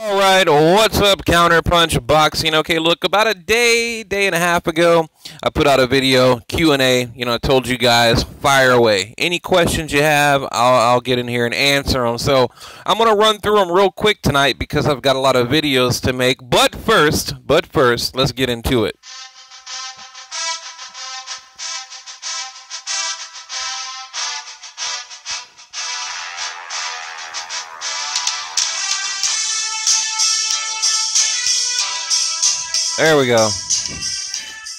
All right, what's up, Counterpunch Boxing? Okay, look, about a day and a half ago, I put out a video, Q&A. I told you guys, fire away. Any questions you have, I'll get in here and answer them. So I'm going to run through them real quick tonight because I've got a lot of videos to make. But first, let's get into it. There we go.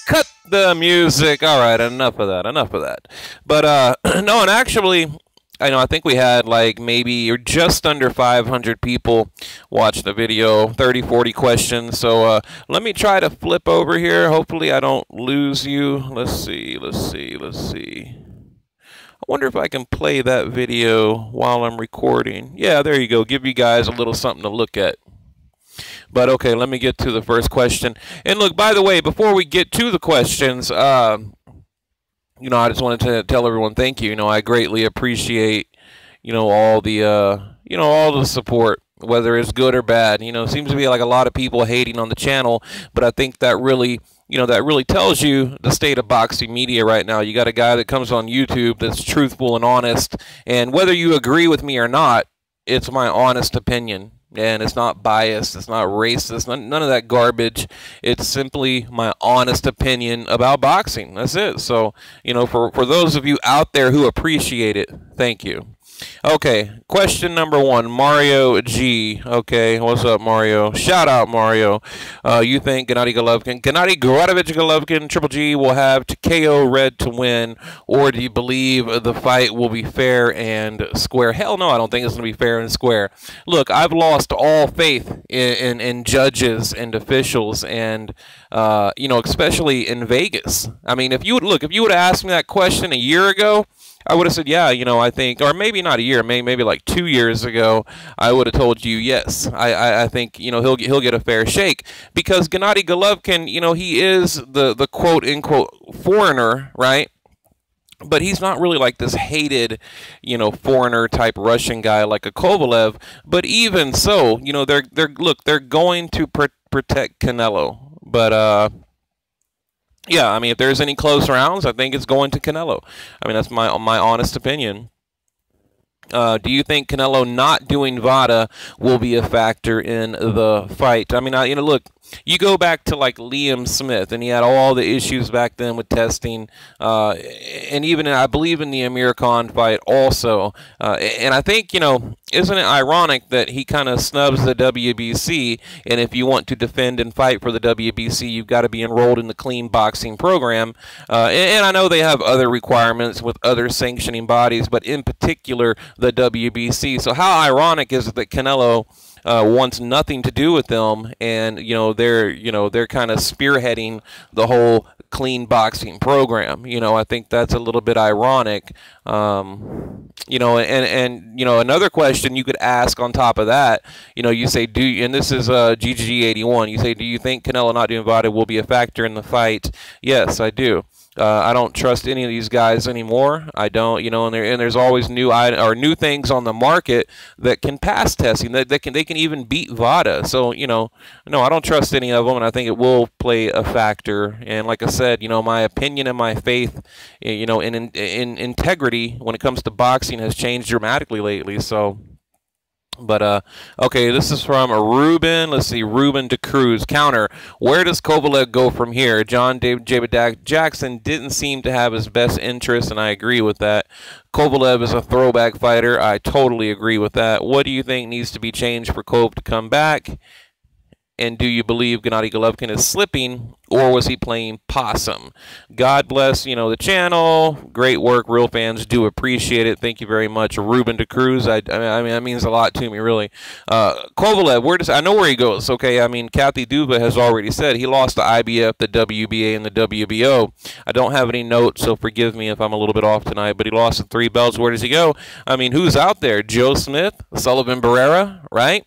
Cut the music. All right, enough of that. But no, and actually, I think we had like maybe or just under 500 people watch the video, 30, 40 questions. So let me try to flip over here. Hopefully I don't lose you. Let's see. I wonder if I can play that video while I'm recording. Yeah, there you go. Give you guys a little something to look at. But okay, let me get to the first question. And look, by the way, before we get to the questions, I just wanted to tell everyone thank you. I greatly appreciate, all the, all the support, whether it's good or bad. It seems to be like a lot of people hating on the channel, but I think that really, that really tells you the state of boxing media right now. You got a guy that comes on YouTube that's truthful and honest, and whether you agree with me or not, it's my honest opinion. And it's not biased, it's not racist, none of that garbage. It's simply my honest opinion about boxing. That's it. So, for those of you out there who appreciate it, thank you. Okay, question number one, Mario G. Okay, what's up, Mario? Shout out, Mario. You think Gennady Golovkin, Triple G will have to KO Red to win, or do you believe the fight will be fair and square? Hell no, I don't think it's going to be fair and square. Look, I've lost all faith in judges and officials, and especially in Vegas. I mean, if you would have asked me that question a year ago, I would have said, yeah, I think, or maybe not a year, maybe like 2 years ago, I would have told you, yes, I think, he'll get a fair shake, because Gennady Golovkin, he is the quote-unquote foreigner, right? But he's not really like this hated, foreigner-type Russian guy like a Kovalev. But even so, they're going to protect Canelo. But, yeah, I mean, if there's any close rounds, I think it's going to Canelo. I mean, that's my honest opinion. Do you think Canelo not doing VADA will be a factor in the fight? I mean, look, you go back to like Liam Smith, and he had all the issues back then with testing, and even I believe in the Amir Khan fight also. And I think, isn't it ironic that he kind of snubs the WBC? And if you want to defend and fight for the WBC, you've got to be enrolled in the clean boxing program. And I know they have other requirements with other sanctioning bodies, but in particular the WBC. So how ironic is it that Canelo wants nothing to do with them, and they're kind of spearheading the whole clean boxing program. I think that's a little bit ironic. And another question you could ask on top of that, you say, and this is GG81, you say, do you think Canelo not doing VADA will be a factor in the fight? Yes, I do. I don't trust any of these guys anymore. I don't, and there's always new things on the market that can pass testing, that they can even beat VADA. So, no, I don't trust any of them, and I think it will play a factor. And like I said, my opinion and my faith, in integrity when it comes to boxing has changed dramatically lately. So. But, okay, this is from Ruben. Let's see, Ruben DeCruz. Counter, where does Kovalev go from here? John David Jackson didn't seem to have his best interest, and I agree with that. Kovalev is a throwback fighter. I totally agree with that. What do you think needs to be changed for Kov to come back? And do you believe Gennady Golovkin is slipping, or was he playing possum? God bless, the channel. Great work. Real fans do appreciate it. Thank you very much, Ruben DeCruz. I mean, that means a lot to me, really. Kovalev, I know where he goes, okay? I mean, Kathy Duva has already said he lost the IBF, the WBA, and the WBO. I don't have any notes, so forgive me if I'm a little bit off tonight, but he lost the 3 belts. Where does he go? I mean, who's out there? Joe Smith, Sullivan Barrera, right?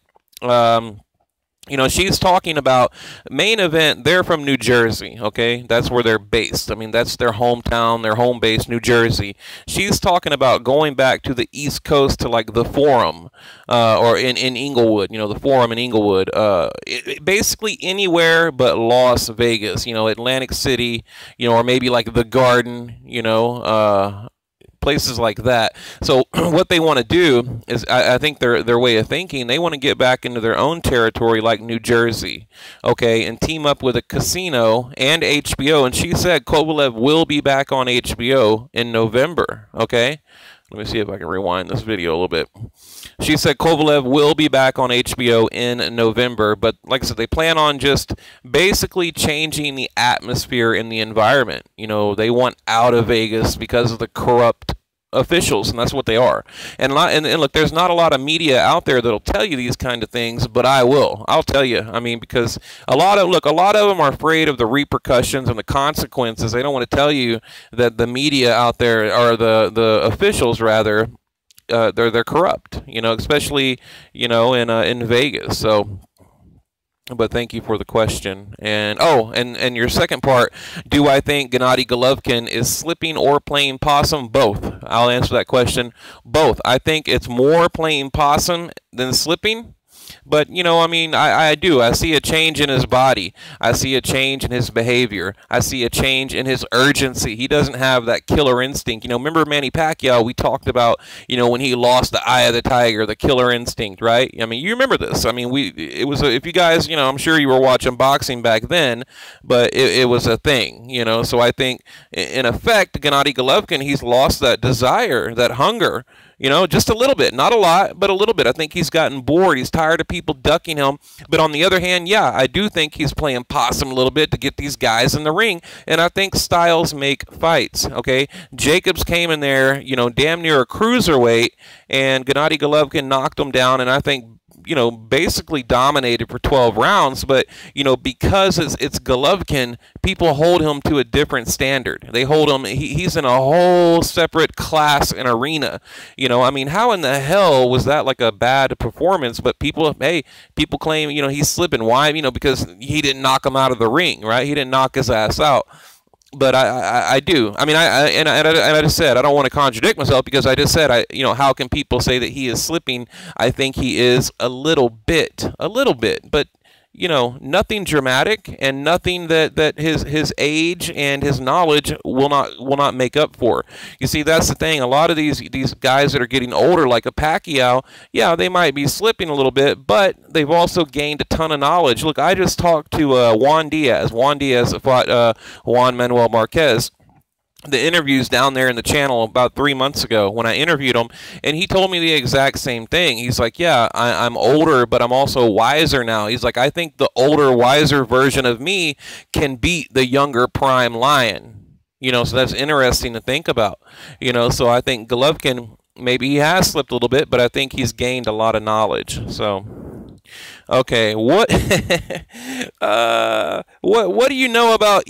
You know, she's talking about main event. They're from New Jersey, okay? That's where they're based. I mean, that's their hometown, their home base, New Jersey. She's talking about going back to the East Coast to like the Forum, or in Inglewood, you know, the Forum in Inglewood. Basically anywhere but Las Vegas, you know, Atlantic City, you know, or maybe like the Garden, you know, places like that. So what they want to do is, I think their way of thinking, they want to get back into their own territory like New Jersey, okay, and team up with a casino and HBO. And she said Kovalev will be back on HBO in November, okay? Let me see if I can rewind this video a little bit. She said Kovalev will be back on HBO in November, but like I said, they plan on just basically changing the atmosphere in the environment. You know, they want out of Vegas because of the corrupt officials, and that's what they are. And look, there's not a lot of media out there that'll tell you these kind of things, but I'll tell you. I mean, because a lot of them are afraid of the repercussions and the consequences. They don't want to tell you that the media out there, or the officials rather, they're corrupt, you know, especially, you know, in Vegas. So, but thank you for the question. And and your second part, do I think Gennady Golovkin is slipping or playing possum? Both. I'll answer that question. Both. I think it's more playing possum than slipping. But, you know, I mean, I do. I see a change in his body. I see a change in his behavior. I see a change in his urgency. He doesn't have that killer instinct. You know, remember Manny Pacquiao, we talked about, you know, when he lost the eye of the tiger, the killer instinct, right? I mean, you remember this. I mean, if you guys, you know, I'm sure you were watching boxing back then, but it was a thing, you know. So I think, in effect, Gennady Golovkin, he's lost that desire, that hunger, you know, just a little bit. Not a lot, but a little bit. I think he's gotten bored. He's tired of people ducking him. But on the other hand, yeah, I do think he's playing possum a little bit to get these guys in the ring. And I think styles make fights, okay? Jacobs came in there, you know, damn near a cruiserweight, and Gennady Golovkin knocked him down, and I think, you know, basically dominated for 12 rounds. But, you know, because it's Golovkin, people hold him to a different standard. They hold him, he's in a whole separate class and arena. You know, I mean, how in the hell was that like a bad performance? But people claim, you know, he's slipping. Why? You know, because he didn't knock him out of the ring, right? He didn't knock his ass out. But I do. I mean, I just said, I don't want to contradict myself, because I just said, you know, how can people say that he is slipping? I think he is a little bit, but, you know, nothing dramatic, and nothing that his age and his knowledge will not make up for. You see, that's the thing. A lot of these guys that are getting older, like a Pacquiao, yeah, they might be slipping a little bit, but they've also gained a ton of knowledge. Look, I just talked to Juan Diaz. Juan Diaz fought Juan Manuel Marquez. The interviews down there in the channel about 3 months ago when I interviewed him, and he told me the exact same thing. He's like, yeah, I'm older, but I'm also wiser now. He's like, I think the older, wiser version of me can beat the younger prime Lion. You know, so that's interesting to think about. You know, so I think Golovkin, maybe he has slipped a little bit, but I think he's gained a lot of knowledge. So, okay, what what do you know about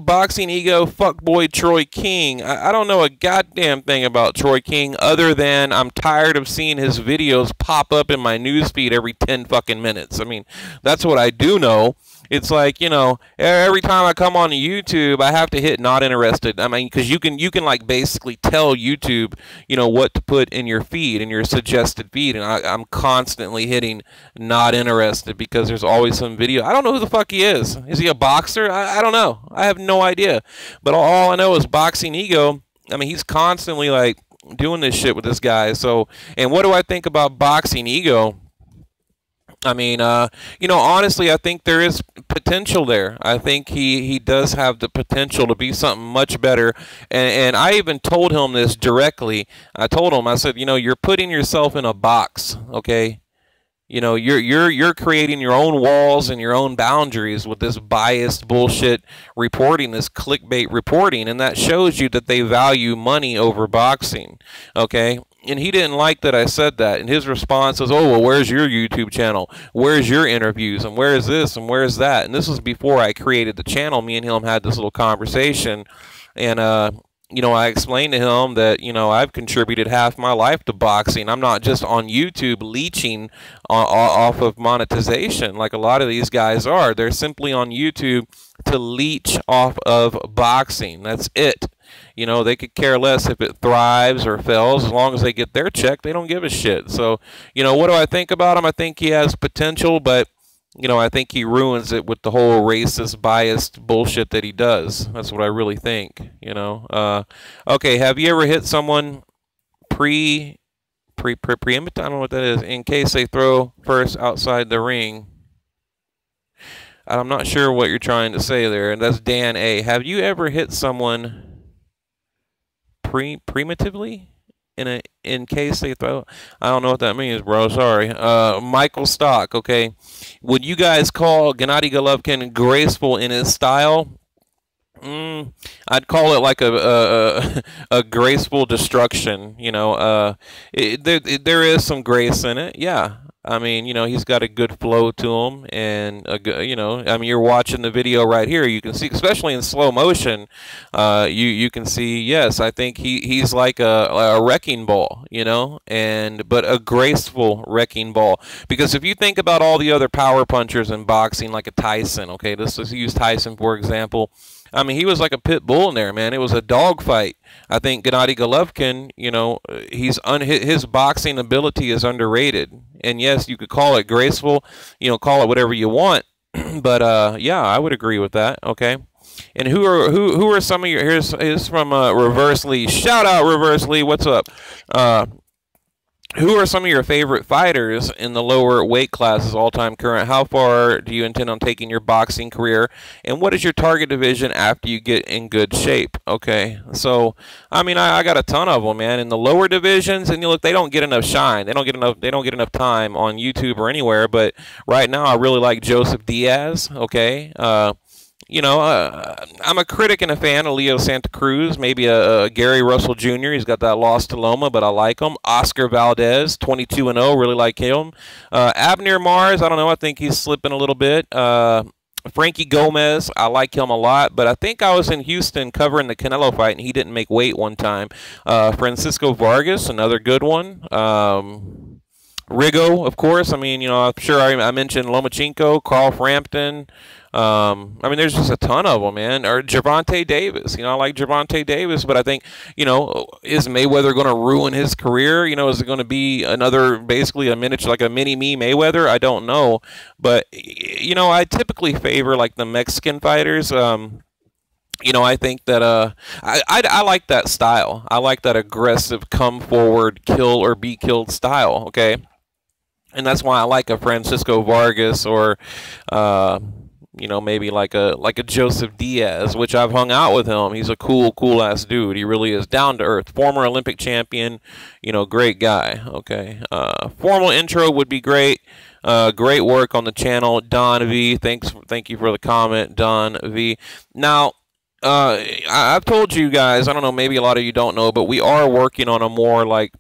boxing ego fuckboy Troy King? I don't know a goddamn thing about Troy King, other than I'm tired of seeing his videos pop up in my newsfeed every 10 fucking minutes. I mean, that's what I do know. It's like, you know, every time I come on YouTube, I have to hit not interested. I mean, because you can like basically tell YouTube, you know, what to put in your feed, in your suggested feed, and I'm constantly hitting not interested, because there's always some video. I don't know who the fuck he is. Is he a boxer? I don't know. I have no idea. But all I know is Boxing Ego. I mean, he's constantly like doing this shit with this guy. So, and what do I think about Boxing Ego? I mean, you know, honestly, I think there is potential there. I think he does have the potential to be something much better. And I even told him this directly. I told him, I said, you know, you're putting yourself in a box, okay? You know, you're creating your own walls and your own boundaries with this biased bullshit reporting, this clickbait reporting, and that shows you that they value money over boxing, okay? And he didn't like that I said that. And his response was, oh, well, where's your YouTube channel? Where's your interviews? And where's this? And where's that? And this was before I created the channel. Me and him had this little conversation. And I explained to him that, I've contributed half my life to boxing. I'm not just on YouTube leeching off of monetization like a lot of these guys are. They're simply on YouTube to leech off of boxing. That's it. They could care less if it thrives or fails. As long as they get their check, they don't give a shit. So, what do I think about him? I think he has potential, but I think he ruins it with the whole racist, biased bullshit that he does. That's what I really think, Okay, have you ever hit someone preemptive? I don't know what that is. In case they throw first outside the ring. I'm not sure what you're trying to say there. And that's Dan A. Have you ever hit someone primitively? In case they throw, I don't know what that means, bro. Sorry. Michael Stock. Okay, would you guys call Gennady Golovkin graceful in his style? I'd call it like a graceful destruction. There is some grace in it. Yeah. I mean, he's got a good flow to him, and you're watching the video right here. You can see, especially in slow motion, you can see. Yes, I think he's like a wrecking ball, but a graceful wrecking ball. Because if you think about all the other power punchers in boxing, like a Tyson, okay, let's use Tyson for example. I mean, he was like a pit bull in there, man. It was a dogfight. I think Gennady Golovkin, his boxing ability is underrated. And yes, you could call it graceful, call it whatever you want. But yeah, I would agree with that. Okay. And who are some of your? Here's from Reverse Lee. Shout out Reverse Lee. What's up? Who are some of your favorite fighters in the lower weight classes all-time current? How far do you intend on taking your boxing career? And what is your target division after you get in good shape? Okay, so, I mean, I got a ton of them, man. In the lower divisions, and you look, they don't get enough shine. They don't get enough time on YouTube or anywhere. But right now, I really like Joseph Diaz, okay? I'm a critic and a fan of Leo Santa Cruz, maybe a Gary Russell Jr. He's got that loss to Loma, but I like him. Oscar Valdez, 22-0, really like him. Abner Mars, I don't know, I think he's slipping a little bit. Frankie Gomez, I like him a lot, but I think I was in Houston covering the Canelo fight, and he didn't make weight one time. Francisco Vargas, another good one. Rigo, of course. I mean, I'm sure I mentioned Lomachenko, Carl Frampton. I mean, there's just a ton of them, man. Or Gervonta Davis. I like Gervonta Davis, but I think, is Mayweather going to ruin his career? Is it going to be another, basically a miniature, like a mini-me Mayweather? I don't know. But, I typically favor, like, the Mexican fighters. I think that I like that style. I like that aggressive, come forward, kill or be killed style, okay? And that's why I like a Francisco Vargas or maybe like a Joseph Diaz, which I've hung out with him. He's a cool ass dude. He really is down to earth. Former Olympic champion, great guy. Okay. Formal intro would be great. Great work on the channel, Don V. Thank you for the comment, Don V. Now, I've told you guys, I don't know, maybe a lot of you don't know, but we are working on a more like,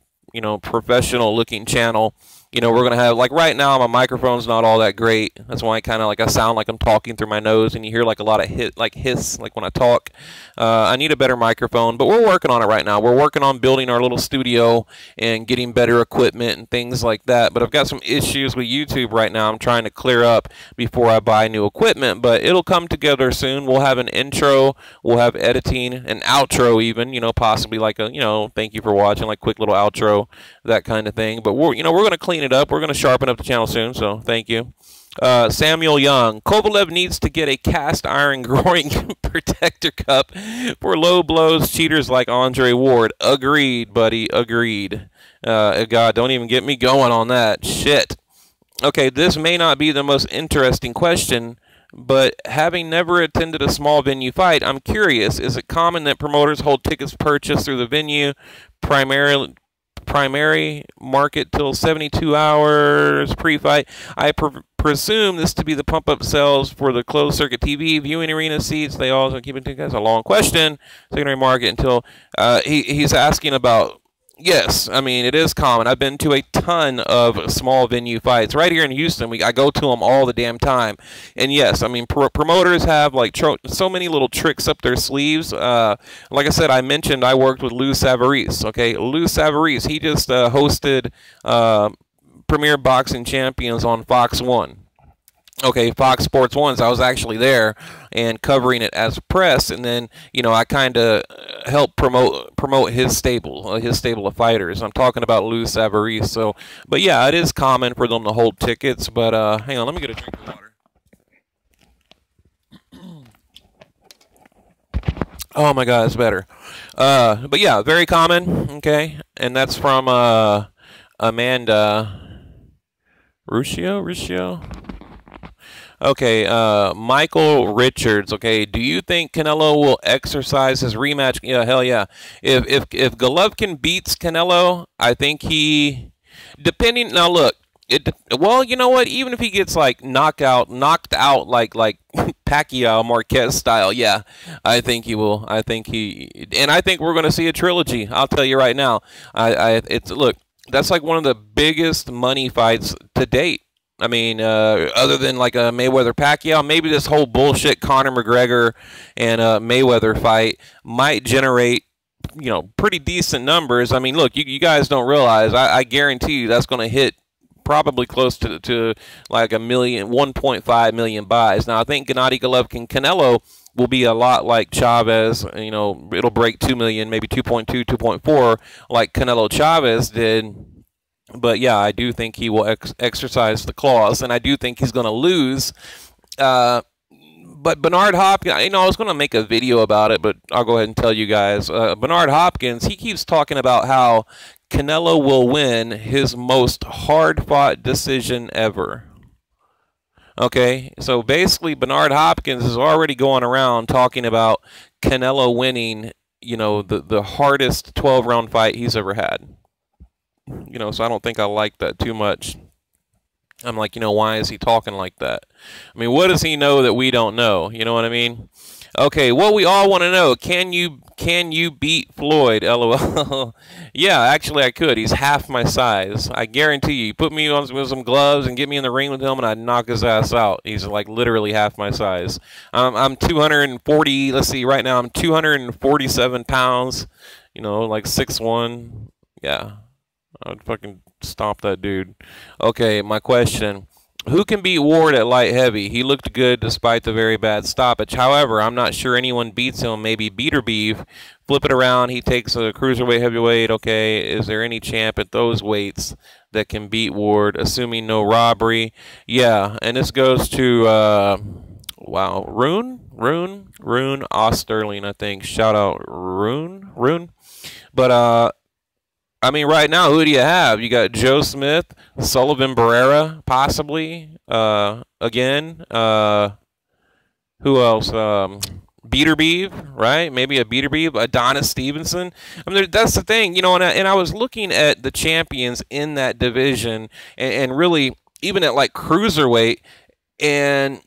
professional looking channel. We're going to have, like right now, my microphone's not all that great. That's why I sound like I'm talking through my nose, and you hear like a lot of hiss, like when I talk. I need a better microphone, but we're working on it right now. We're working on building our little studio and getting better equipment and things like that. But I've got some issues with YouTube right now I'm trying to clear up before I buy new equipment, but it'll come together soon. We'll have an intro, we'll have editing, an outro even, possibly like a, thank you for watching, like quick little outro, that kind of thing. But we're going to clean it up. We're going to sharpen up the channel soon, so thank you. Samuel Young. Kovalev needs to get a cast iron groin protector cup for low blows cheaters like Andre Ward. Agreed, buddy. Agreed. God, don't even get me going on that. Shit. Okay, this may not be the most interesting question, but having never attended a small venue fight, I'm curious, is it common that promoters hold tickets purchased through the venue primary market till 72 hours pre-fight? I presume this to be the pump-up sales for the closed-circuit TV viewing arena seats. They also keep it. That's a long question. Secondary market until he's asking about Yes, I mean it is common. I've been to a ton of small venue fights right here in Houston. I go to them all the damn time, and yes, I mean promoters have like so many little tricks up their sleeves. Like I said, I mentioned I worked with Lou Savarese. Okay, Lou Savarese, he just hosted Premier Boxing Champions on Fox One. Okay, Fox Sports 1. So I was actually there and covering it as press, and then I kind of helped promote his stable of fighters. I'm talking about Lou Savarese. So, but yeah, it is common for them to hold tickets. But hang on, let me get a drink of water. Oh my God, it's better. But yeah, very common. Okay, and that's from Amanda Ruscio. Okay, Michael Richards. Okay, do you think Canelo will exercise his rematch? Yeah, hell yeah. If Golovkin beats Canelo, I think he, depending. Now look, well, you know what? Even if he gets like knocked out like Pacquiao Marquez style, yeah, I think he will. I think we're going to see a trilogy. I'll tell you right now. It's look. That's like one of the biggest money fights to date. I mean, other than like a Mayweather-Pacquiao, maybe this whole bullshit Conor McGregor and Mayweather fight might generate, pretty decent numbers. I mean, look, you guys don't realize. I guarantee you that's going to hit probably close to like 1.5 million buys. Now, I think Gennady Golovkin Canelo will be a lot like Chavez. It'll break 2 million, maybe 2.2, 2.4, like Canelo Chavez did. But yeah, I do think he will exercise the clause, and I do think he's going to lose. But Bernard Hopkins, I was going to make a video about it, but I'll go ahead and tell you guys. Bernard Hopkins, he keeps talking about how Canelo will win his most hard-fought decision ever. Okay, so basically Bernard Hopkins is already going around talking about Canelo winning, the hardest 12-round fight he's ever had. So I don't think I like that too much. I'm like, why is he talking like that? I mean, what does he know that we don't know? You know what I mean? Okay, what we all want to know, can you beat Floyd? LOL. Yeah, actually I could. He's half my size. I guarantee you. Put me on with some gloves and get me in the ring with him and I'd knock his ass out. He's like literally half my size. I'm 240, let's see, right now I'm 247 pounds, like 6'1". Yeah. I would fucking stomp that dude. Okay, my question. Who can beat Ward at light heavy? He looked good despite the very bad stoppage. However, I'm not sure anyone beats him. Maybe Beterbiev. Flip it around. He takes a cruiserweight heavyweight. Okay, is there any champ at those weights that can beat Ward, assuming no robbery? Yeah, and this goes to, wow, Rune Osterling, I think. Shout out Rune. But, I mean, right now, who do you have? You got Joe Smith, Sullivan Barrera, possibly. Again, who else? Beterbiev, right? Maybe a Beterbiev, Adonis Stevenson. I mean, that's the thing, and I was looking at the champions in that division, and really, even at like cruiserweight, and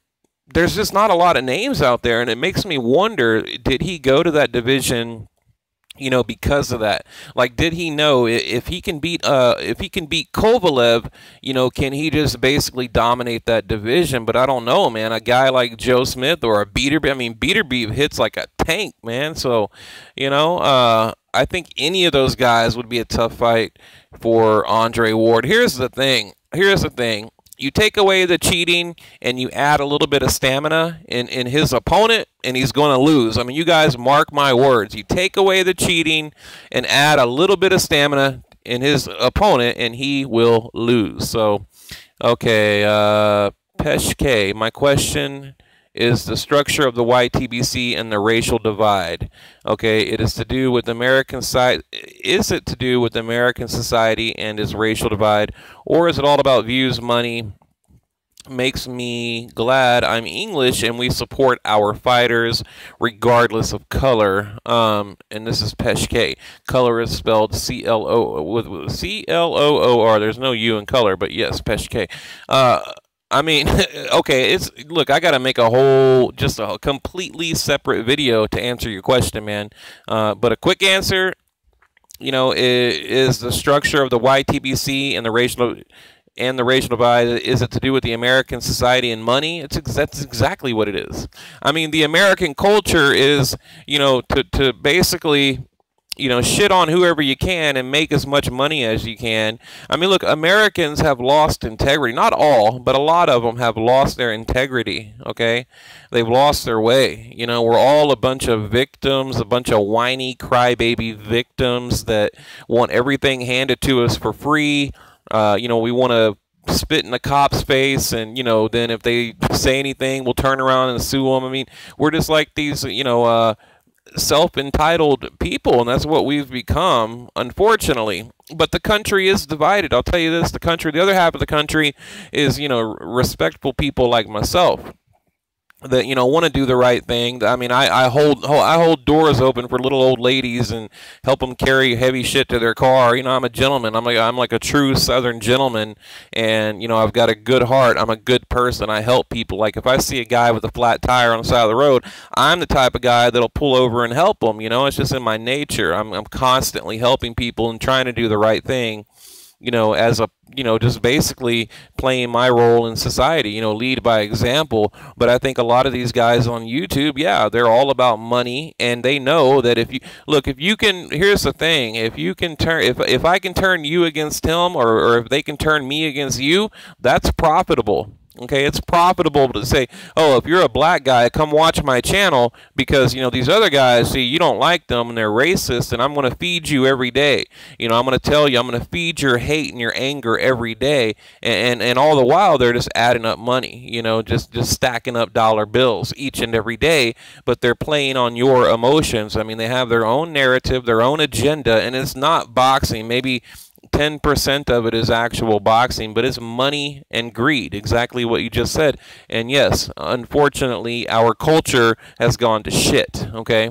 there's just not a lot of names out there, and it makes me wonder, did he go to that division because of that? Like, did he know if he can beat Kovalev, can he just basically dominate that division? But I don't know, man. A guy like Joe Smith or a Beterbiev, I mean, Beterbiev hits like a tank, man. So, I think any of those guys would be a tough fight for Andre Ward. Here's the thing. You take away the cheating and you add a little bit of stamina in his opponent, and he's going to lose. I mean, you guys mark my words. You take away the cheating and add a little bit of stamina in his opponent, and he will lose. So, okay, Peshke, my question is the structure of the YTBC and the racial divide. Okay, it is to do with American society. Is it to do with American society and its racial divide, or is it all about views, money? Makes me glad I'm English and we support our fighters regardless of color. And this is Peshke. Color is spelled C-L-O-O-R. There's no U in color, but yes, Peshke. I mean, okay, look, I got to make a completely separate video to answer your question, man. But a quick answer, is the structure of the YTBC and the racial divide, is it to do with the American society and money? That's exactly what it is. I mean, the American culture is, to basically, shit on whoever you can and make as much money as you can. I mean, look, Americans have lost integrity. Not all, but a lot of them have lost their integrity, okay? They've lost their way. We're all a bunch of victims, a bunch of whiny crybaby victims that want everything handed to us for free. We want to spit in the cop's face, and then if they say anything, we'll turn around and sue them. I mean, we're just like these, self-entitled people, and that's what we've become, unfortunately. But the country is divided. I'll tell you this: the other half of the country is, respectful people like myself, that want to do the right thing. I mean, I hold doors open for little old ladies and help them carry heavy shit to their car. I'm a gentleman. I'm like a true Southern gentleman, and I've got a good heart. I'm a good person. I help people. Like if I see a guy with a flat tire on the side of the road, I'm the type of guy that'll pull over and help them. It's just in my nature. I'm constantly helping people and trying to do the right thing. As a, just basically playing my role in society, lead by example. But I think a lot of these guys on YouTube, yeah, they're all about money, and they know that if you can, here's the thing, if you can turn, if I can turn you against him, or if they can turn me against you, that's profitable. Okay, it's profitable to say, oh, if you're a black guy, come watch my channel because, these other guys, see, you don't like them and they're racist, and I'm going to feed you every day. I'm going to tell you, I'm going to feed your hate and your anger every day. And all the while, they're just adding up money, just stacking up dollar bills each and every day, but they're playing on your emotions. I mean, they have their own narrative, their own agenda, and it's not boxing. Maybe 10% of it is actual boxing, but it's money and greed, exactly what you just said. And yes, unfortunately, our culture has gone to shit, okay?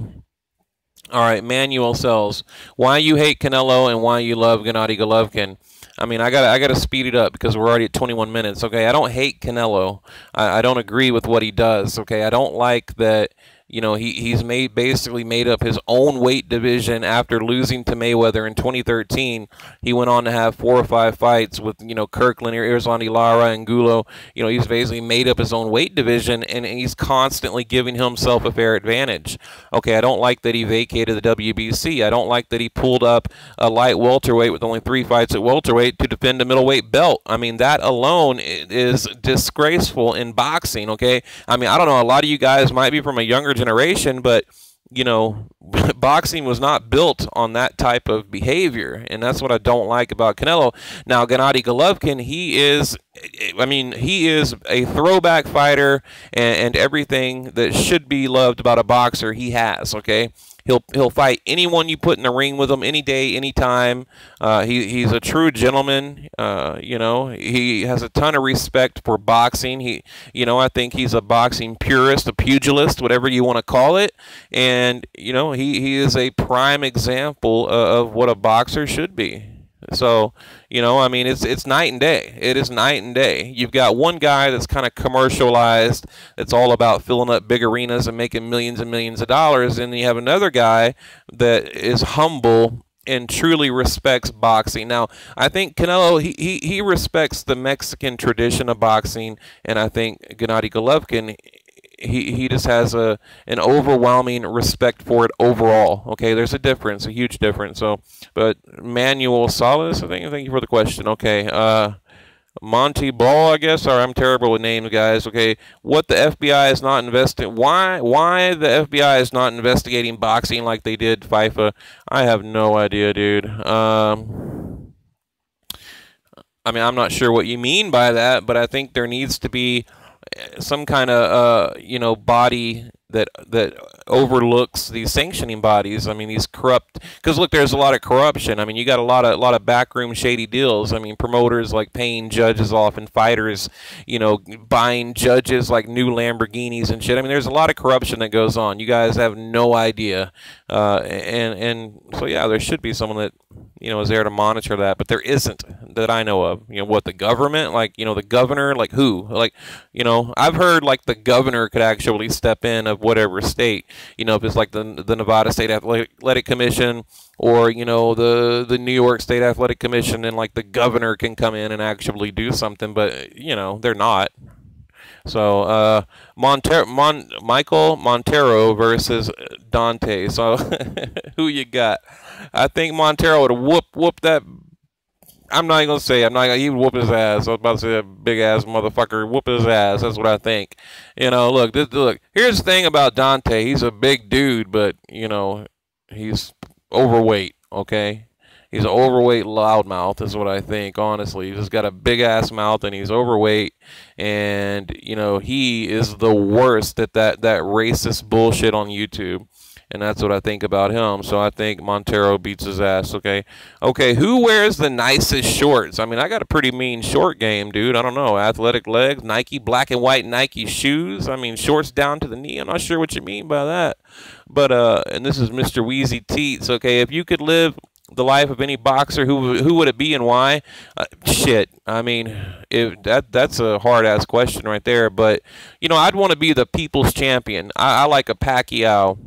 All right, Manuel Sells, why you hate Canelo and why you love Gennady Golovkin. I mean, I gotta speed it up because we're already at 21 minutes, okay? I don't hate Canelo. I don't agree with what he does, okay? I don't like that, he's basically made up his own weight division after losing to Mayweather in 2013. He went on to have 4 or 5 fights with, Kirkland, Irzlandi Lara, and Gulo. He's basically made up his own weight division, and he's constantly giving himself a fair advantage. Okay, I don't like that he vacated the WBC. I don't like that he pulled up a light welterweight with only 3 fights at welterweight to defend a middleweight belt. I mean, that alone is disgraceful in boxing, okay? I mean, I don't know, a lot of you guys might be from a younger generation, but boxing was not built on that type of behavior, and that's what I don't like about Canelo. Now, Gennady Golovkin, he is a throwback fighter, and everything that should be loved about a boxer he has, okay? He'll fight anyone you put in the ring with him any day, any time. He's a true gentleman. He has a ton of respect for boxing. I think he's a boxing purist, a pugilist, whatever you want to call it. And he is a prime example of what a boxer should be. So, I mean, it's night and day. It is night and day. You've got one guy that's kind of commercialized, that's all about filling up big arenas and making millions and millions of dollars, and you have another guy that is humble and truly respects boxing. Now, I think Canelo, he respects the Mexican tradition of boxing, and I think Gennady Golovkin, he just has an overwhelming respect for it overall. Okay, there's a difference, a huge difference. So, but Manuel Salas, thank you for the question. Okay, Monty Ball, I guess. Sorry, I'm terrible with names, guys. Okay, what the FBI is not investigating? Why the FBI is not investigating boxing like they did FIFA? I have no idea, dude. I mean, I'm not sure what you mean by that, but I think there needs to be some kind of body that overlooks these sanctioning bodies. I mean, these corrupt, because look, there's a lot of corruption. I mean, you got a lot of backroom shady deals. I mean, promoters like paying judges off, and fighters, buying judges like new Lamborghinis and shit. I mean, there's a lot of corruption that goes on. You guys have no idea, and so yeah, there should be someone that is there to monitor that, but there isn't that I know of. What, the government, like, the governor, like who? Like, I've heard like the governor could actually step in of whatever state, if it's like the Nevada State Athletic Commission, or the New York State Athletic Commission, and like the governor can come in and actually do something, but they're not. So Michael Montero versus Dante. So who you got? I think Montero would whoop that. I'm not even gonna say. He would whoop his ass. I was about to say a big ass motherfucker whoop his ass. That's what I think. Look. Here's the thing about Dante. He's a big dude, but he's overweight. Okay. He's an overweight loudmouth, is what I think, honestly. He's just got a big-ass mouth, and he's overweight. And, he is the worst at that racist bullshit on YouTube. And that's what I think about him. So I think Montero beats his ass, okay? Okay, who wears the nicest shorts? I mean, I got a pretty mean short game, dude. I don't know. Athletic legs, Nike, black and white Nike shoes. I mean, shorts down to the knee. I'm not sure what you mean by that. But, and this is Mr. Wheezy Teats, okay? If you could live the life of any boxer, who would it be and why? Shit, I mean, that's a hard ass question right there. But I'd want to be the people's champion. I like a Pacquiao,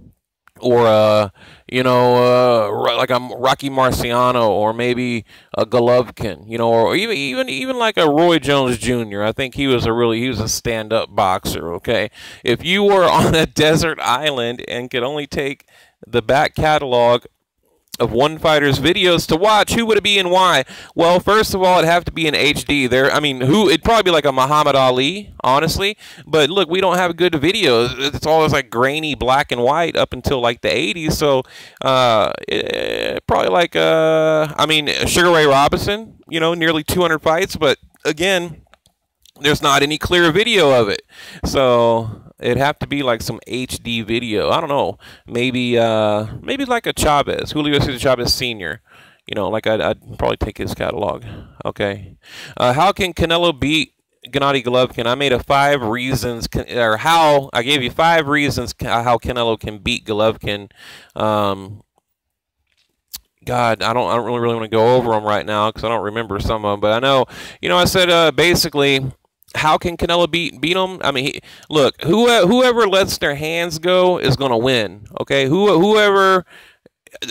or like a Rocky Marciano, or maybe a Golovkin, or even like a Roy Jones Jr. I think he was a stand-up boxer. Okay, if you were on a desert island and could only take the back catalog of one fighter's videos to watch, who would it be and why? Well, first of all, it'd have to be in HD. It'd probably be like a Muhammad Ali, honestly. But look, we don't have good videos. It's always like grainy black and white up until like the 80s. So, probably like, Sugar Ray Robinson, nearly 200 fights. But again, there's not any clear video of it. So it'd have to be like some HD video. I don't know. Maybe like a Chavez, Julio Cesar Chavez Sr. I'd probably take his catalog. Okay. How can Canelo beat Gennady Golovkin? I made I gave you 5 reasons how Canelo can beat Golovkin. God, I don't really want to go over them right now because I don't remember some of them. But I know, I said basically, how can Canelo beat him? I mean, look, whoever lets their hands go is going to win. Okay, whoever.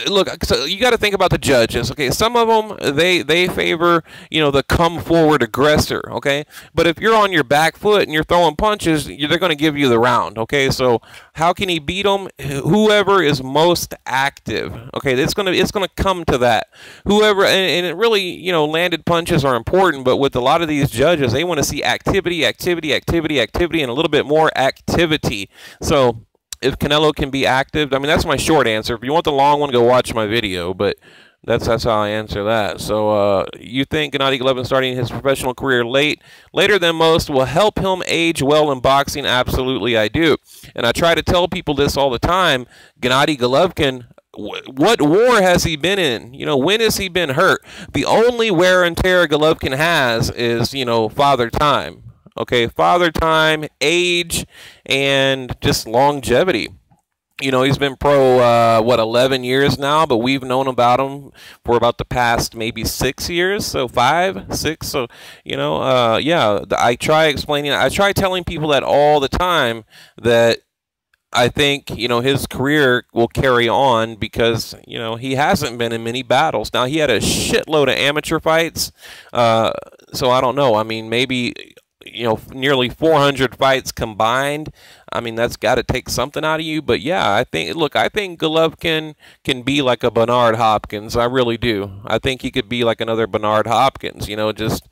Look, so you got to think about the judges. Okay, some of them they favor the come forward aggressor. Okay, but if you're on your back foot and you're throwing punches, they're going to give you the round. Okay, so how can he beat him? Whoever is most active. Okay, it's gonna come to that. Whoever, and it really, landed punches are important, but with a lot of these judges, they want to see activity, and a little bit more activity. So if Canelo can be active, I mean, that's my short answer. If you want the long one, go watch my video, but that's how I answer that. So you think Gennady Golovkin starting his professional career later than most will help him age well in boxing? Absolutely, I do. And I try to tell people this all the time. Gennady Golovkin, what war has he been in? When has he been hurt? The only wear and tear Golovkin has is, father time. Okay, father time, age, and just longevity. He's been pro, 11 years now, but we've known about him for about the past maybe 6 years, so 5, 6, so, yeah, I try telling people that all the time, that I think, his career will carry on because, he hasn't been in many battles. Now, he had a shitload of amateur fights, so I don't know. I mean, maybe nearly 400 fights combined. I mean, that's got to take something out of you. But yeah, I think Golovkin can be like a Bernard Hopkins. I really do. I think he could be like another Bernard Hopkins. Just,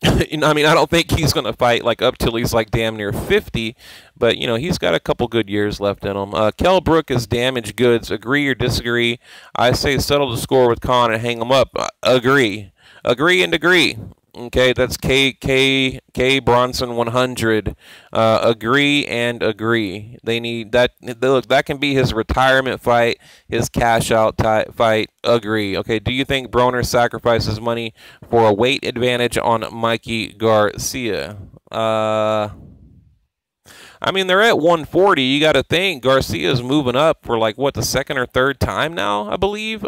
I mean, I don't think he's going to fight like up till he's like damn near 50. But he's got a couple good years left in him. Kell Brook is damaged goods. Agree or disagree? I say settle the score with Khan and hang him up. Agree. Agree and agree. Okay, that's K Bronson 100. Agree and agree. They need that. Look, that can be his retirement fight, his cash out fight. Agree. Okay, do you think Broner sacrifices money for a weight advantage on Mikey Garcia? I mean, they're at 140. You got to think Garcia's moving up for like what, the second or third time now, I believe.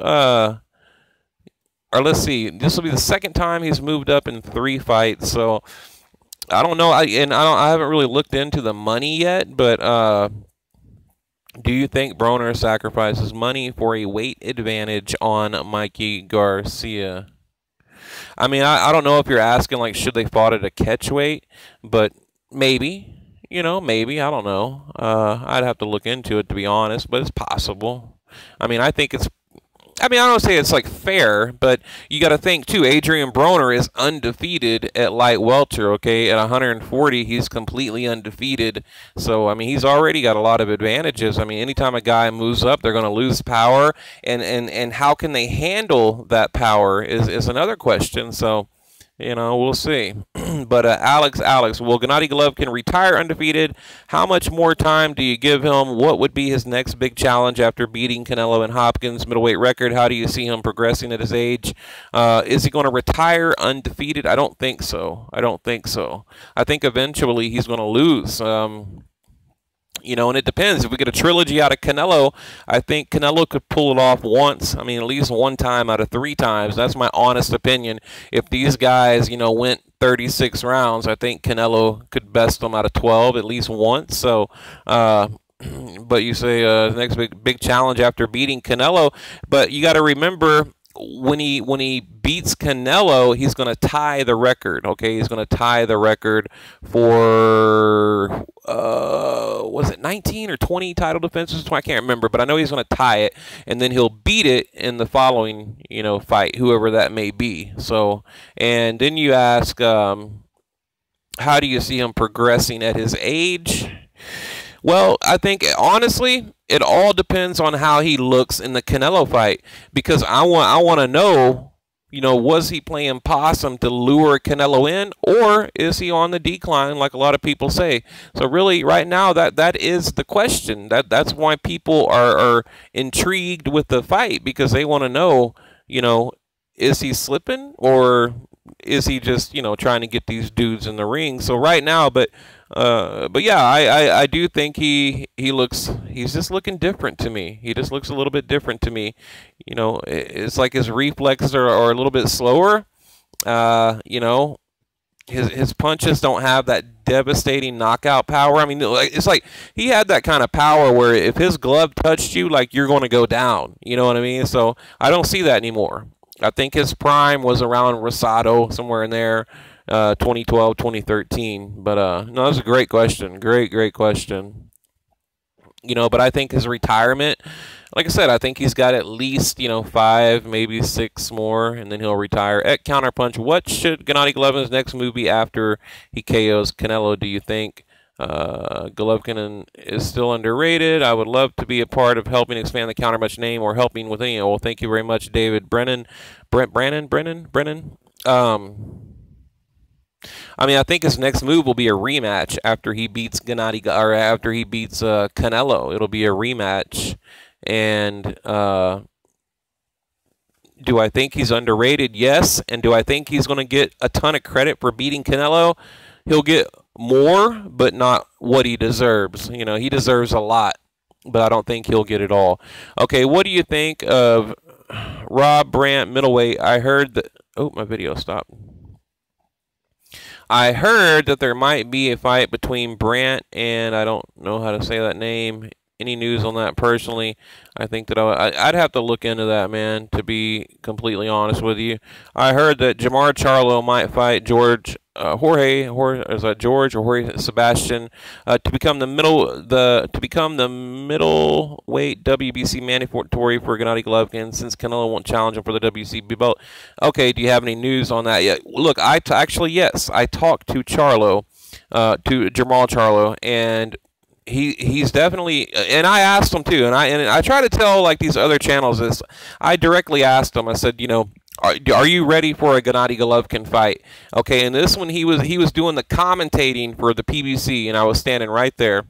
or let's see, this will be the second time he's moved up in 3 fights. So I don't know. I haven't really looked into the money yet, but do you think Broner sacrifices money for a weight advantage on Mikey Garcia? I mean, I don't know if you're asking, like, should they fought at a catch weight, but maybe. You know, maybe. I don't know. I'd have to look into it, to be honest, but it's possible. I mean, I think it's... I mean, I don't say it's, like, fair, but you got to think, too, Adrian Broner is undefeated at light welter, okay? At 140, he's completely undefeated. So, I mean, he's already got a lot of advantages. I mean, anytime a guy moves up, they're going to lose power, and how can they handle that power is another question. So, you know, we'll see. But Alex, will Gennady Golovkin retire undefeated? How much more time do you give him? What would be his next big challenge after beating Canelo and Hopkins' middleweight record? How do you see him progressing at his age? Is he going to retire undefeated? I don't think so. I think eventually he's going to lose. You know, and it depends. If we get a trilogy out of Canelo, I think Canelo could pull it off once. I mean, at least one time out of 3 times. That's my honest opinion. If these guys, you know, went 36 rounds, I think Canelo could best them out of 12 at least once. So, but you say next big challenge after beating Canelo. But you got to remember, when he beats Canelo, he's going to tie the record. Okay, he's going to tie the record for was it 19 or 20 title defenses? I can't remember, but I know he's going to tie it, and then he'll beat it in the following, you know, fight, whoever that may be. So, and then you ask, how do you see him progressing at his age? Well, I think, honestly, it all depends on how he looks in the Canelo fight, because I want to know, you know, was he playing possum to lure Canelo in, or is he on the decline like a lot of people say? So really, right now, that is the question. That's why people are intrigued with the fight, because they want to know, you know, is he slipping, or is he just, you know, trying to get these dudes in the ring? So right now, but yeah, I do think he's just looking different to me. He just looks a little bit different to me. You know, it's like his reflexes are a little bit slower. You know, his punches don't have that devastating knockout power. I mean, it's like he had that kind of power where if his glove touched you, like, you're going to go down. You know what I mean? So I don't see that anymore. I think his prime was around Rosado, somewhere in there, 2012, 2013. But no, that's a great question. Great question. You know, but I think his retirement, like I said, I think he's got at least, you know, 5, maybe 6 more, and then he'll retire. At Counterpunch, what should Gennady Golovkin's next move be after he KOs Canelo, do you think? Golovkin is still underrated. I would love to be a part of helping expand the Counterpunch name, or helping with any. Well, thank you very much, David Brennan. Brennan. I mean, I think his next move will be a rematch after he beats Canelo. It'll be a rematch, and do I think he's underrated? Yes. And do I think he's going to get a ton of credit for beating Canelo? He'll get more, but not what he deserves. You know, he deserves a lot, but I don't think he'll get it all. Okay, what do you think of Rob Brandt middleweight? I heard that... Oh, my video stopped. I heard that there might be a fight between Brandt and... I don't know how to say that name. Any news on that personally? I think that I'd have to look into that, man, to be completely honest with you. I heard that Jamar Charlo might fight Jorge Sebastian to become the middleweight WBC mandatory for Gennady Golovkin, since Canelo won't challenge him for the WBC belt. Okay, do you have any news on that yet? Look, actually, yes, I talked to Charlo, to Jamal Charlo, and he's definitely, and I asked him too, and I try to tell, like, these other channels this. I directly asked him. I said, you know, are you ready for a Gennady Golovkin fight? Okay, and this one he was doing the commentating for the PBC, and I was standing right there.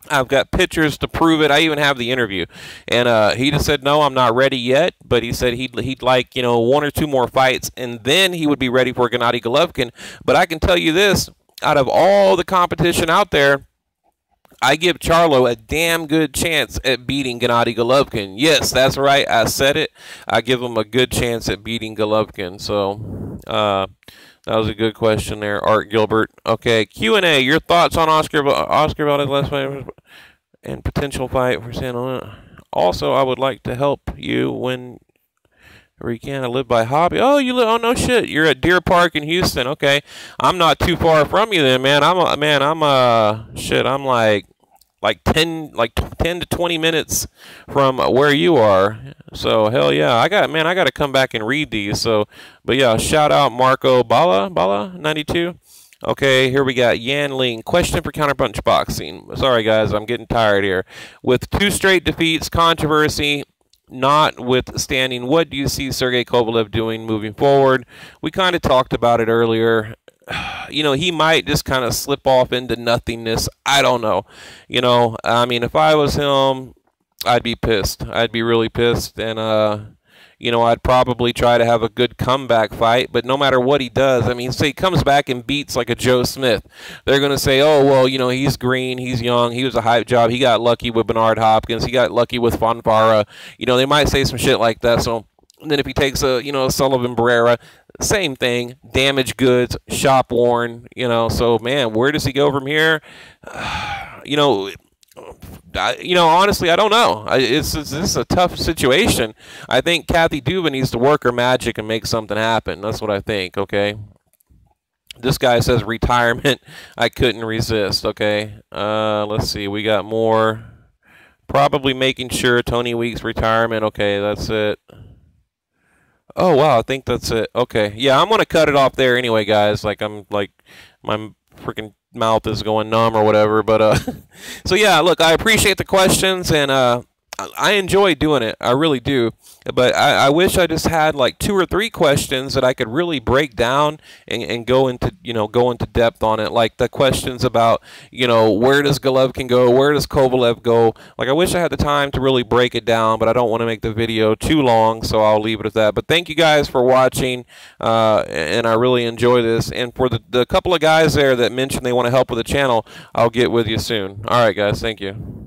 I've got pictures to prove it. I even have the interview, and he just said, no, I'm not ready yet. But he said he'd like, you know, 1 or 2 more fights, and then he would be ready for Gennady Golovkin. But I can tell you this: out of all the competition out there, I give Charlo a damn good chance at beating Gennady Golovkin. Yes, that's right. I said it. I give him a good chance at beating Golovkin. So that was a good question there, Art Gilbert. Okay, Q&A. Your thoughts on Oscar Valdez last fight and potential fight for Santa. Also, I would like to help you when you can. I live by hobby. Oh, you live? Oh no, shit. You're at Deer Park in Houston. Okay, I'm not too far from you then, man. I'm like 10 to 20 minutes from where you are. So hell yeah, I got to come back and read these. So, but yeah, shout out Marco Bala 92. Okay, here we got Yan Ling. Question for Counterpunch Boxing. Sorry guys, I'm getting tired here. With 2 straight defeats, controversy notwithstanding, what do you see Sergey Kovalev doing moving forward? We kind of talked about it earlier. You know, he might just kind of slip off into nothingness. I don't know. You know, I mean, if I was him, I'd be pissed. I'd be really pissed. And, you know, I'd probably try to have a good comeback fight. But no matter what he does, I mean, say he comes back and beats like a Joe Smith, they're going to say, oh, well, you know, he's green, he's young, he was a hype job, he got lucky with Bernard Hopkins, he got lucky with Fonfara. You know, they might say some shit like that. So and then if he takes a, you know, Sullivan Barrera, same thing, damaged goods, shop worn, you know. So, man, where does he go from here? You know, honestly, I don't know. This is a tough situation. I think Kathy Duba needs to work her magic and make something happen. That's what I think, okay? This guy says retirement. I couldn't resist, okay? Let's see. We got more. Probably making sure Tony Weeks' retirement. Okay, that's it. Oh, wow, I think that's it. Okay. Yeah, I'm going to cut it off there anyway, guys. Like, my freaking mouth is going numb or whatever. But, so, yeah, look, I appreciate the questions, and I enjoy doing it. I really do. But I wish I just had like 2 or 3 questions that I could really break down and go into, you know, go into depth on it. Like the questions about, you know, where does Golovkin go? Where does Kovalev go? Like, I wish I had the time to really break it down, but I don't want to make the video too long, so I'll leave it at that. But thank you guys for watching, and I really enjoy this. And for the couple of guys there that mentioned they want to help with the channel, I'll get with you soon. All right, guys. Thank you.